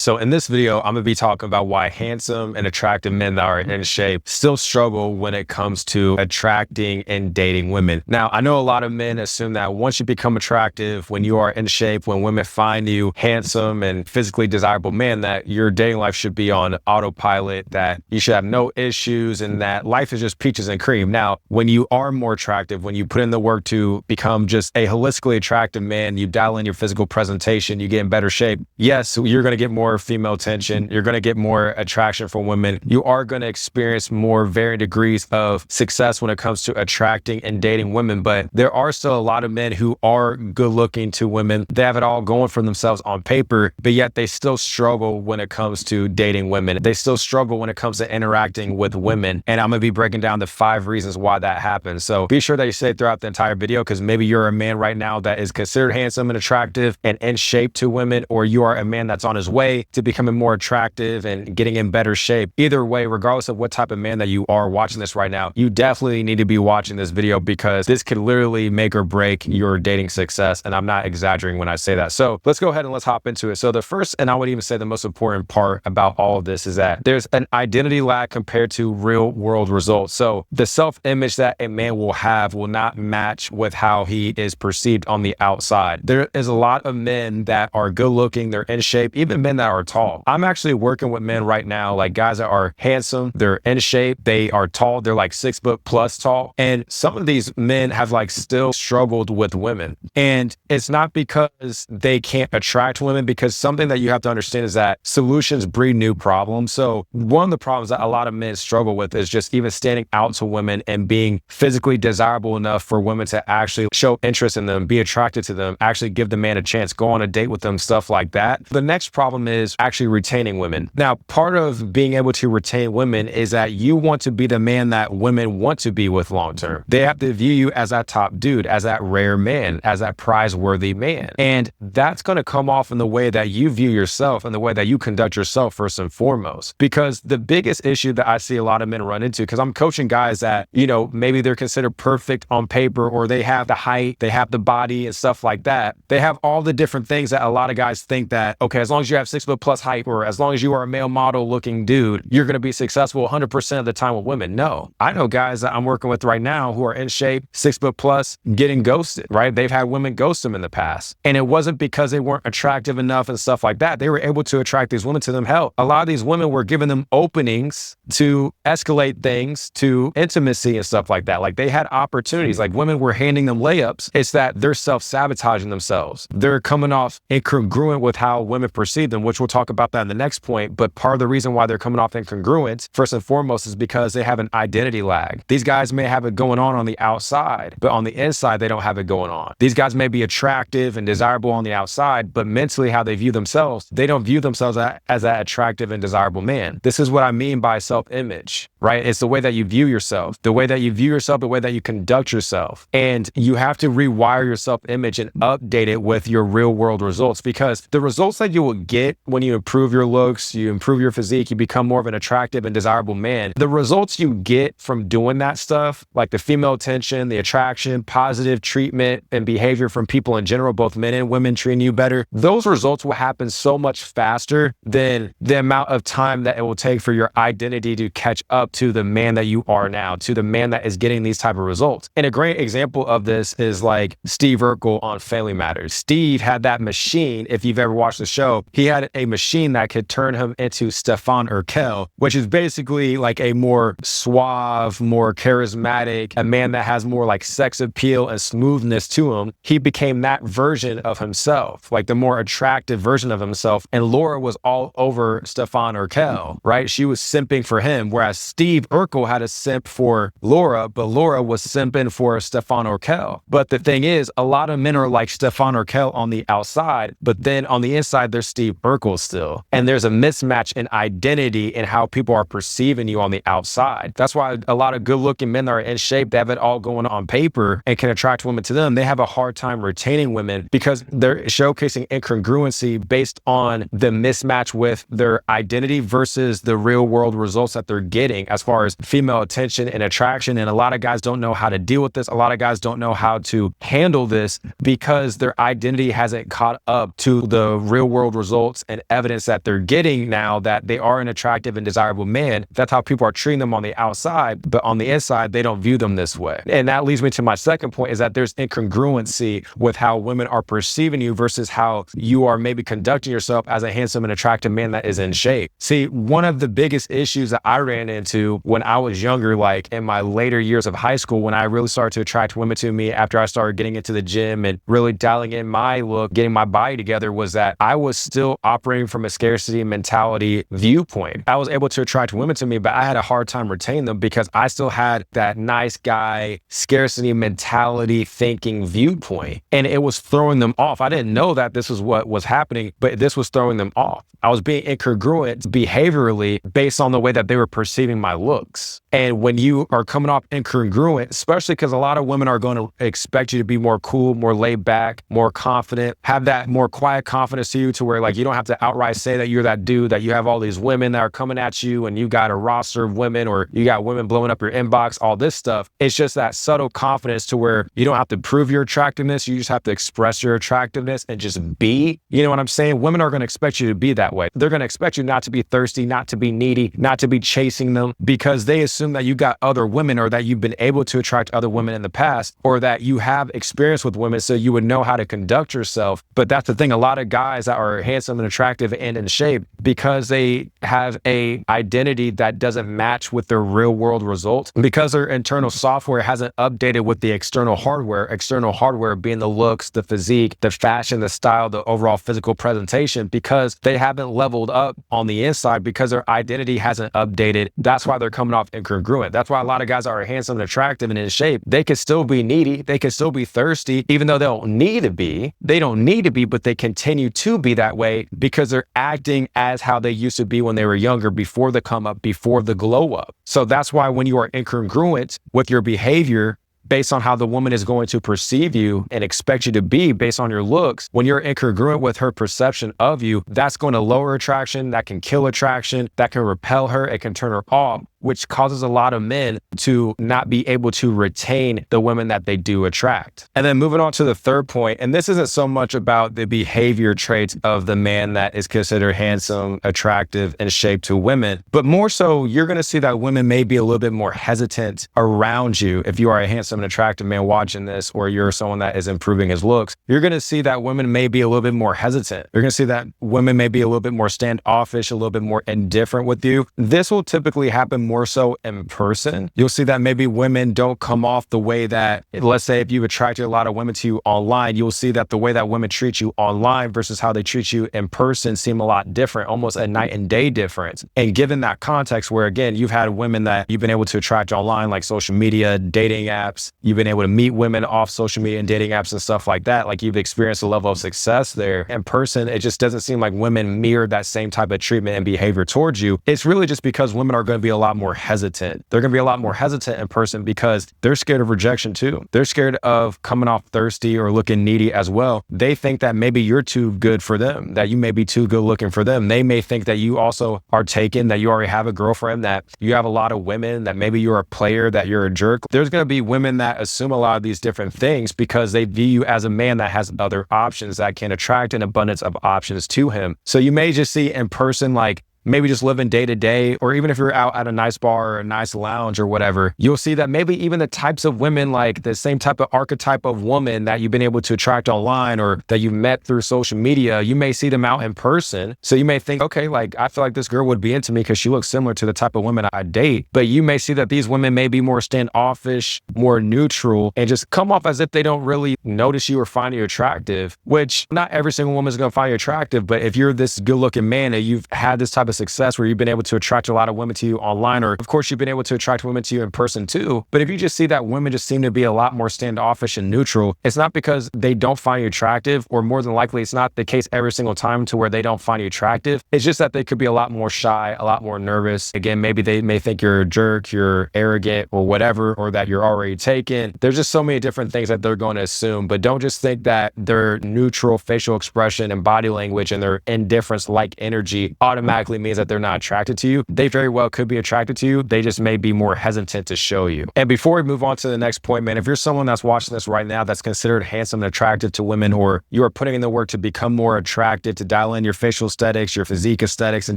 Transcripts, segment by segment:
So in this video, I'm gonna be talking about why handsome and attractive men that are in shape still struggle when it comes to attracting and dating women. Now, I know a lot of men assume that once you become attractive, when you are in shape, when women find you handsome and physically desirable man, that your dating life should be on autopilot, that you should have no issues, and that life is just peaches and cream. Now, when you are more attractive, when you put in the work to become just a holistically attractive man, you dial in your physical presentation, you get in better shape. Yes, you're gonna get more female attention. You're going to get more attraction from women. You are going to experience more varying degrees of success when it comes to attracting and dating women. But there are still a lot of men who are good looking to women. They have it all going for themselves on paper, but yet they still struggle when it comes to dating women. They still struggle when it comes to interacting with women. And I'm going to be breaking down the 5 reasons why that happens. So be sure that you stay throughout the entire video, because maybe you're a man right now that is considered handsome and attractive and in shape to women, or you are a man that's on his way to becoming more attractive and getting in better shape. Either way, regardless of what type of man that you are watching this right now, you definitely need to be watching this video, because this could literally make or break your dating success. And I'm not exaggerating when I say that. So let's go ahead and let's hop into it. So the first, and I would even say the most important part about all of this, is that there's an identity lag compared to real world results. So the self-image that a man will have will not match with how he is perceived on the outside. There is a lot of men that are good looking, they're in shape, even men that are tall. I'm actually working with men right now, like guys that are handsome, they're in shape, they are tall, they're like 6 foot plus tall. And some of these men have like still struggled with women. And it's not because they can't attract women, because something that you have to understand is that solutions breed new problems. So one of the problems that a lot of men struggle with is just even standing out to women and being physically desirable enough for women to actually show interest in them, be attracted to them, actually give the man a chance, go on a date with them, stuff like that. The next problem is actually retaining women. Now, part of being able to retain women is that you want to be the man that women want to be with long term. They have to view you as that top dude, as that rare man, as that prize-worthy man. And that's going to come off in the way that you view yourself and the way that you conduct yourself first and foremost. Because the biggest issue that I see a lot of men run into, because I'm coaching guys that, you know, maybe they're considered perfect on paper, or they have the height, they have the body and stuff like that. They have all the different things that a lot of guys think that, okay, as long as you have 6 foot plus height, or as long as you are a male model looking dude, you're going to be successful 100% of the time with women. No, I know guys that I'm working with right now who are in shape, 6 foot plus, getting ghosted, right? They've had women ghost them in the past. And it wasn't because they weren't attractive enough and stuff like that. They were able to attract these women to them. Hell, a lot of these women were giving them openings to escalate things to intimacy and stuff like that. Like they had opportunities, like women were handing them layups. It's that they're self-sabotaging themselves. They're coming off incongruent with how women perceive them, which we'll talk about that in the next point. But part of the reason why they're coming off incongruent, first and foremost, is because they have an identity lag. These guys may have it going on the outside, but on the inside, they don't have it going on. These guys may be attractive and desirable on the outside, but mentally how they view themselves, they don't view themselves as that attractive and desirable man. This is what I mean by self-image, right? It's the way that you view yourself, the way that you view yourself, the way that you conduct yourself. And you have to rewire your self-image and update it with your real world results, because the results that you will get when you improve your looks, you improve your physique, you become more of an attractive and desirable man. The results you get from doing that stuff, like the female attention, the attraction, positive treatment and behavior from people in general, both men and women treating you better, those results will happen so much faster than the amount of time that it will take for your identity to catch up to the man that you are now, to the man that is getting these type of results. And a great example of this is like Steve Urkel on Family Matters. Steve had that machine. If you've ever watched the show, he had a machine that could turn him into Stefan Urkel, which is basically like a more suave, more charismatic, a man that has more like sex appeal and smoothness to him. He became that version of himself, like the more attractive version of himself. And Laura was all over Stefan Urkel, right? She was simping for him, whereas Steve Urkel had a simp for Laura, but Laura was simping for Stefan Urkel. But the thing is, a lot of men are like Stefan Urkel on the outside, but then on the inside, they're Steve Urkel still. And there's a mismatch in identity in how people are perceiving you on the outside. That's why a lot of good looking men that are in shape, they have it all going on paper and can attract women to them. They have a hard time retaining women because they're showcasing incongruency based on the mismatch with their identity versus the real world results that they're getting as far as female attention and attraction. And a lot of guys don't know how to deal with this. A lot of guys don't know how to handle this because their identity hasn't caught up to the real world results and evidence that they're getting now that they are an attractive and desirable man. That's how people are treating them on the outside, but on the inside, they don't view them this way. And that leads me to my second point, is that there's incongruency with how women are perceiving you versus how you are maybe conducting yourself as a handsome and attractive man that is in shape. See, one of the biggest issues that I ran into when I was younger, like in my later years of high school, when I really started to attract women to me after I started getting into the gym and really dialing in my look, getting my body together, was that I was still operating from a scarcity mentality viewpoint. I was able to attract women to me, but I had a hard time retaining them because I still had that nice guy scarcity mentality thinking viewpoint, and it was throwing them off. I didn't know that this was what was happening, but this was throwing them off. I was being incongruent behaviorally based on the way that they were perceiving my looks. And when you are coming off incongruent, especially because a lot of women are going to expect you to be more cool, more laid back, more confident, have that more quiet confidence to you, to where like you don't have to outright say that you're that dude, that you have all these women that are coming at you and you got a roster of women, or you got women blowing up your inbox, all this stuff. It's just that subtle confidence to where you don't have to prove your attractiveness. You just have to express your attractiveness and just be. You know what I'm saying? Women are going to expect you to be that way. They're going to expect you not to be thirsty, not to be needy, not to be chasing them, because they assume that you got other women, or that you've been able to attract other women in the past, or that you have experience with women so you would know how to conduct yourself. But that's the thing. A lot of guys that are handsome and attractive and in shape, because they have a identity that doesn't match with their real world results, because their internal software hasn't updated with the external hardware being the looks, the physique, the fashion, the style, the overall physical presentation, because they haven't leveled up on the inside, because their identity hasn't updated. That's why they're coming off incongruent. That's why a lot of guys that are handsome and attractive and in shape, they can still be needy, they can still be thirsty, even though they don't need to be. They don't need to be, but they continue to be that way because they're acting as how they used to be when they were younger, before the come up, before the glow up. So that's why when you are incongruent with your behavior, based on how the woman is going to perceive you and expect you to be based on your looks, when you're incongruent with her perception of you, that's going to lower attraction, that can kill attraction, that can repel her, it can turn her off, which causes a lot of men to not be able to retain the women that they do attract. And then moving on to the third point, and this isn't so much about the behavior traits of the man that is considered handsome, attractive, and shaped to women, but more so you're going to see that women may be a little bit more hesitant around you. If you are a handsome and attractive man watching this, or you're someone that is improving his looks, you're going to see that women may be a little bit more hesitant. You're going to see that women may be a little bit more standoffish, a little bit more indifferent with you. This will typically happen more so in person. You'll see that maybe women don't come off the way that, let's say if you've attracted a lot of women to you online, you'll see that the way that women treat you online versus how they treat you in person seem a lot different, almost a night and day difference. And given that context where, again, you've had women that you've been able to attract online, like social media, dating apps, you've been able to meet women off social media and dating apps and stuff like that, like you've experienced a level of success there. In person, it just doesn't seem like women mirror that same type of treatment and behavior towards you. It's really just because women are going to be a lot more hesitant. They're going to be a lot more hesitant in person because they're scared of rejection too. They're scared of coming off thirsty or looking needy as well. They think that maybe you're too good for them, that you may be too good looking for them. They may think that you also are taken, that you already have a girlfriend, that you have a lot of women, that maybe you're a player, that you're a jerk. There's going to be women that assume a lot of these different things because they view you as a man that has other options, that can attract an abundance of options to him. So you may just see in person, like maybe just living day to day, or even if you're out at a nice bar or a nice lounge or whatever, you'll see that maybe even the types of women, like the same type of archetype of woman that you've been able to attract online or that you met through social media, you may see them out in person. So you may think, okay, like I feel like this girl would be into me because she looks similar to the type of women I date. But you may see that these women may be more standoffish, more neutral, and just come off as if they don't really notice you or find you attractive, which not every single woman is going to find you attractive. But if you're this good looking man and you've had this type of success where you've been able to attract a lot of women to you online, or of course you've been able to attract women to you in person too, but if you just see that women just seem to be a lot more standoffish and neutral, it's not because they don't find you attractive, or more than likely it's not the case every single time to where they don't find you attractive. It's just that they could be a lot more shy, a lot more nervous. Again, maybe they may think you're a jerk, you're arrogant or whatever, or that you're already taken. There's just so many different things that they're going to assume, but don't just think that their neutral facial expression and body language and their indifference like energy automatically means that they're not attracted to you. They very well could be attracted to you. They just may be more hesitant to show you. And before we move on to the next point, man, if you're someone that's watching this right now that's considered handsome and attractive to women, or you are putting in the work to become more attractive, to dial in your facial aesthetics, your physique aesthetics, and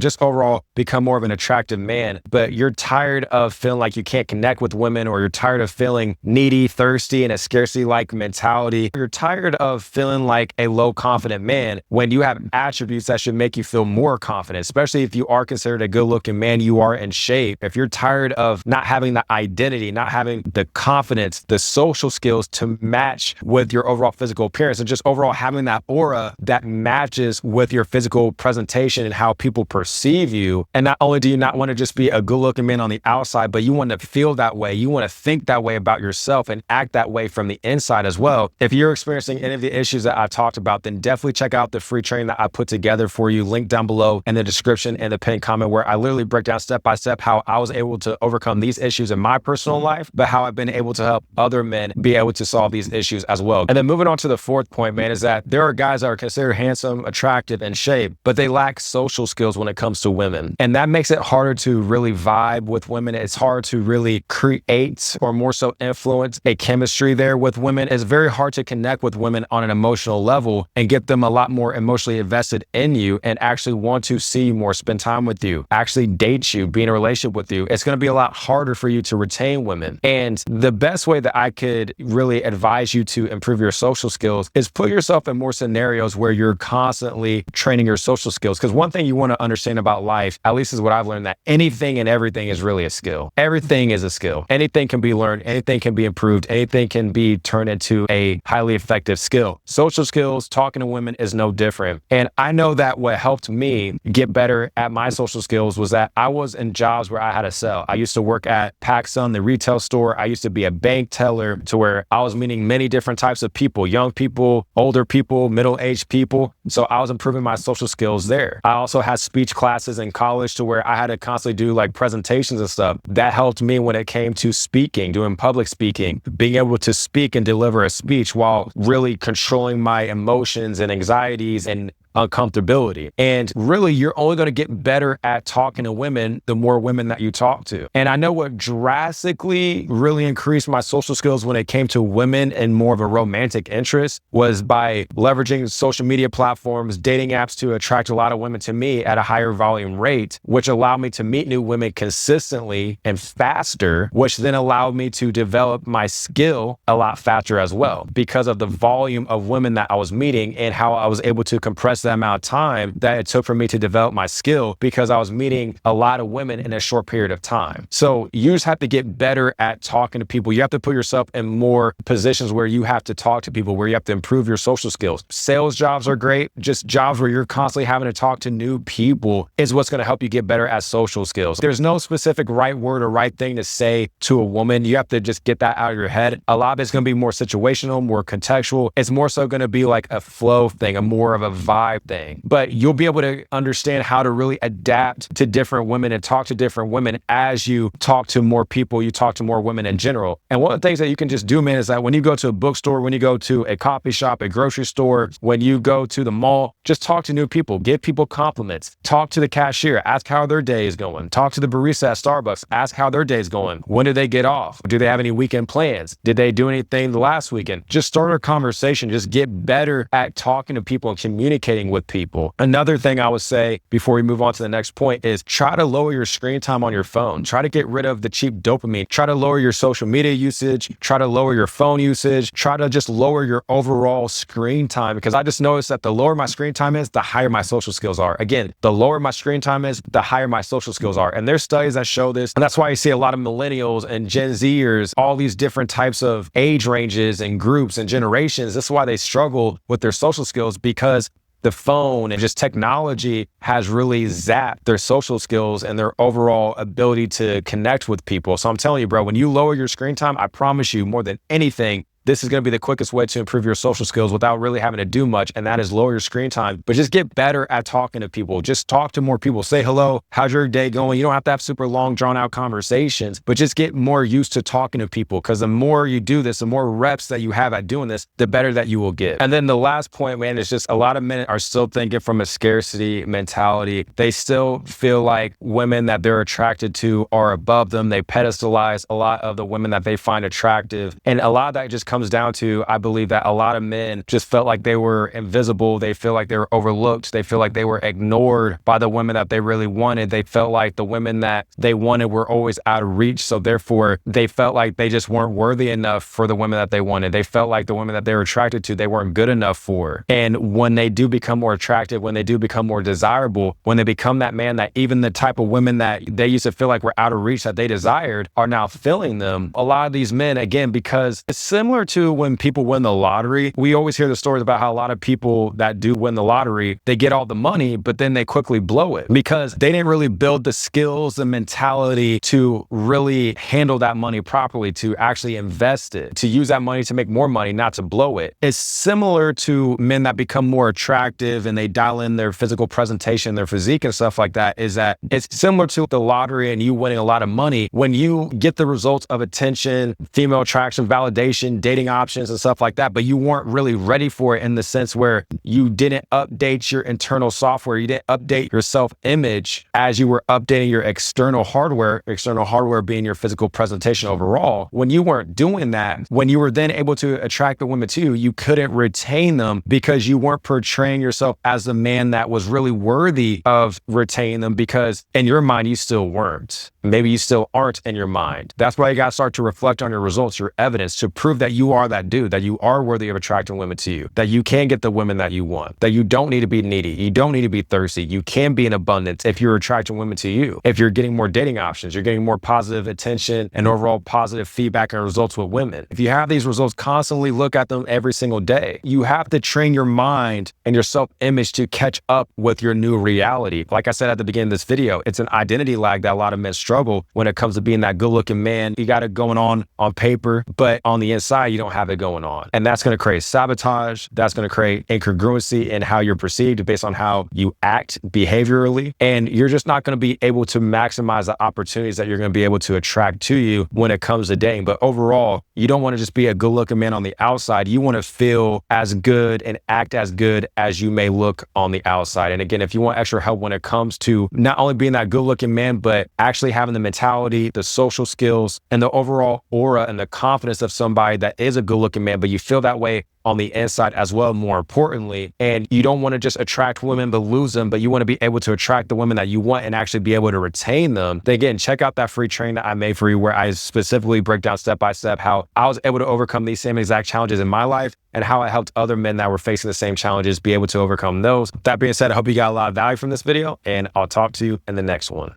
just overall become more of an attractive man, but you're tired of feeling like you can't connect with women, or you're tired of feeling needy, thirsty, and a scarcity-like mentality. You're tired of feeling like a low confident man when you have attributes that should make you feel more confident, especially if you are considered a good looking man, you are in shape. If you're tired of not having the identity, not having the confidence, the social skills to match with your overall physical appearance, and just overall having that aura that matches with your physical presentation and how people perceive you. And not only do you not want to just be a good looking man on the outside, but you want to feel that way. You want to think that way about yourself and act that way from the inside as well. If you're experiencing any of the issues that I've talked about, then definitely check out the free training that I put together for you. Link down below in the description and the pinned comment, where I literally break down step by step how I was able to overcome these issues in my personal life, but how I've been able to help other men be able to solve these issues as well. And then moving on to the fourth point, man, is that there are guys that are considered handsome, attractive, and shape, but they lack social skills when it comes to women. And that makes it harder to really vibe with women. It's hard to really create, or more so influence, a chemistry there with women. It's very hard to connect with women on an emotional level and get them a lot more emotionally invested in you and actually want to see you more, spend time with you, actually date you, be in a relationship with you. It's going to be a lot harder for you to retain women. And the best way that I could really advise you to improve your social skills is put yourself in more scenarios where you're constantly training your social skills. Because one thing you want to understand about life, at least is what I've learned, that anything and everything is really a skill. Everything is a skill. Anything can be learned, anything can be improved, anything can be turned into a highly effective skill. Social skills, talking to women is no different. And I know that what helped me get better at my social skills was that I was in jobs where I had to sell. I used to work at PacSun, the retail store. I used to be a bank teller, to where I was meeting many different types of people, young people, older people, middle-aged people. So I was improving my social skills there. I also had speech classes in college, to where I had to constantly do like presentations and stuff. That helped me when it came to speaking, doing public speaking, being able to speak and deliver a speech while really controlling my emotions and anxieties and uncomfortability. And really, you're only going to get better at talking to women the more women that you talk to. And I know what drastically really increased my social skills when it came to women and more of a romantic interest was by leveraging social media platforms, dating apps, to attract a lot of women to me at a higher volume rate, which allowed me to meet new women consistently and faster, which then allowed me to develop my skill a lot faster as well, because of the volume of women that I was meeting and how I was able to compress the amount of time that it took for me to develop my skill, because I was meeting a lot of women in a short period of time. So you just have to get better at talking to people. You have to put yourself in more positions where you have to talk to people, where you have to improve your social skills. Sales jobs are great. Just jobs where you're constantly having to talk to new people is what's going to help you get better at social skills. There's no specific right word or right thing to say to a woman. You have to just get that out of your head. A lot of it's going to be more situational, more contextual. It's more so going to be like a flow thing, a more of a vibe thing. But you'll be able to understand how to really adapt to different women and talk to different women as you talk to more people, you talk to more women in general. And one of the things that you can just do, man, is that when you go to a bookstore, when you go to a coffee shop, a grocery store, when you go to the mall, just talk to new people, give people compliments, talk to the cashier, ask how their day is going, talk to the barista at Starbucks, ask how their day is going. When do they get off? Do they have any weekend plans? Did they do anything the last weekend? Just start a conversation, just get better at talking to people and communicating with people. Another thing I would say before we move on to the next point is try to lower your screen time on your phone. Try to get rid of the cheap dopamine. Try to lower your social media usage. Try to lower your phone usage. Try to just lower your overall screen time, because I just noticed that the lower my screen time is, the higher my social skills are. Again, the lower my screen time is, the higher my social skills are. And there's studies that show this. And that's why you see a lot of millennials and Gen Zers, all these different types of age ranges and groups and generations. This is why they struggle with their social skills, because the phone and just technology has really zapped their social skills and their overall ability to connect with people. So I'm telling you, bro, when you lower your screen time, I promise you, more than anything, this is going to be the quickest way to improve your social skills without really having to do much. And that is lower your screen time, but just get better at talking to people. Just talk to more people. Say hello. How's your day going? You don't have to have super long, drawn out conversations, but just get more used to talking to people. Because the more you do this, the more reps that you have at doing this, the better that you will get. And then the last point, man, is just a lot of men are still thinking from a scarcity mentality. They still feel like women that they're attracted to are above them. They pedestalize a lot of the women that they find attractive. And a lot of that just comes down to, I believe that a lot of men just felt like they were invisible. They feel like they were overlooked. They feel like they were ignored by the women that they really wanted. They felt like the women that they wanted were always out of reach. So therefore, they felt like they just weren't worthy enough for the women that they wanted. They felt like the women that they were attracted to, they weren't good enough for. And when they do become more attractive, when they do become more desirable, when they become that man that even the type of women that they used to feel like were out of reach that they desired are now filling them. A lot of these men, again, because it's similar to when people win the lottery. We always hear the stories about how a lot of people that do win the lottery, they get all the money, but then they quickly blow it because they didn't really build the skills and mentality to really handle that money properly, to actually invest it, to use that money to make more money, not to blow it. It's similar to men that become more attractive and they dial in their physical presentation, their physique and stuff like that, is that it's similar to the lottery and you winning a lot of money. When you get the results of attention, female attraction, validation, dating options and stuff like that, but you weren't really ready for it in the sense where you didn't update your internal software, you didn't update your self-image as you were updating your external hardware being your physical presentation overall. When you weren't doing that, when you were then able to attract the women to you, you couldn't retain them because you weren't portraying yourself as the man that was really worthy of retaining them, because in your mind, you still weren't. Maybe you still aren't in your mind. That's why you got to start to reflect on your results, your evidence, to prove that you are that dude, that you are worthy of attracting women to you, that you can get the women that you want, that you don't need to be needy. You don't need to be thirsty. You can be in abundance if you're attracting women to you. If you're getting more dating options, you're getting more positive attention and overall positive feedback and results with women. If you have these results, constantly look at them every single day. You have to train your mind and your self-image to catch up with your new reality. Like I said at the beginning of this video, it's an identity lag that a lot of men struggle when it comes to being that good-looking man. You got it going on paper, but on the inside, you don't have it going on. And that's going to create sabotage. That's going to create incongruency in how you're perceived based on how you act behaviorally. And you're just not going to be able to maximize the opportunities that you're going to be able to attract to you when it comes to dating. But overall, you don't want to just be a good-looking man on the outside. You want to feel as good and act as good as you may look on the outside. And again, if you want extra help when it comes to not only being that good-looking man, but actually having the mentality, the social skills, and the overall aura and the confidence of somebody that is a good-looking man, but you feel that way on the inside as well, more importantly. And you don't want to just attract women but lose them, but you want to be able to attract the women that you want and actually be able to retain them. Then again, check out that free training that I made for you where I specifically break down step by step how I was able to overcome these same exact challenges in my life and how I helped other men that were facing the same challenges be able to overcome those. That being said, I hope you got a lot of value from this video, and I'll talk to you in the next one.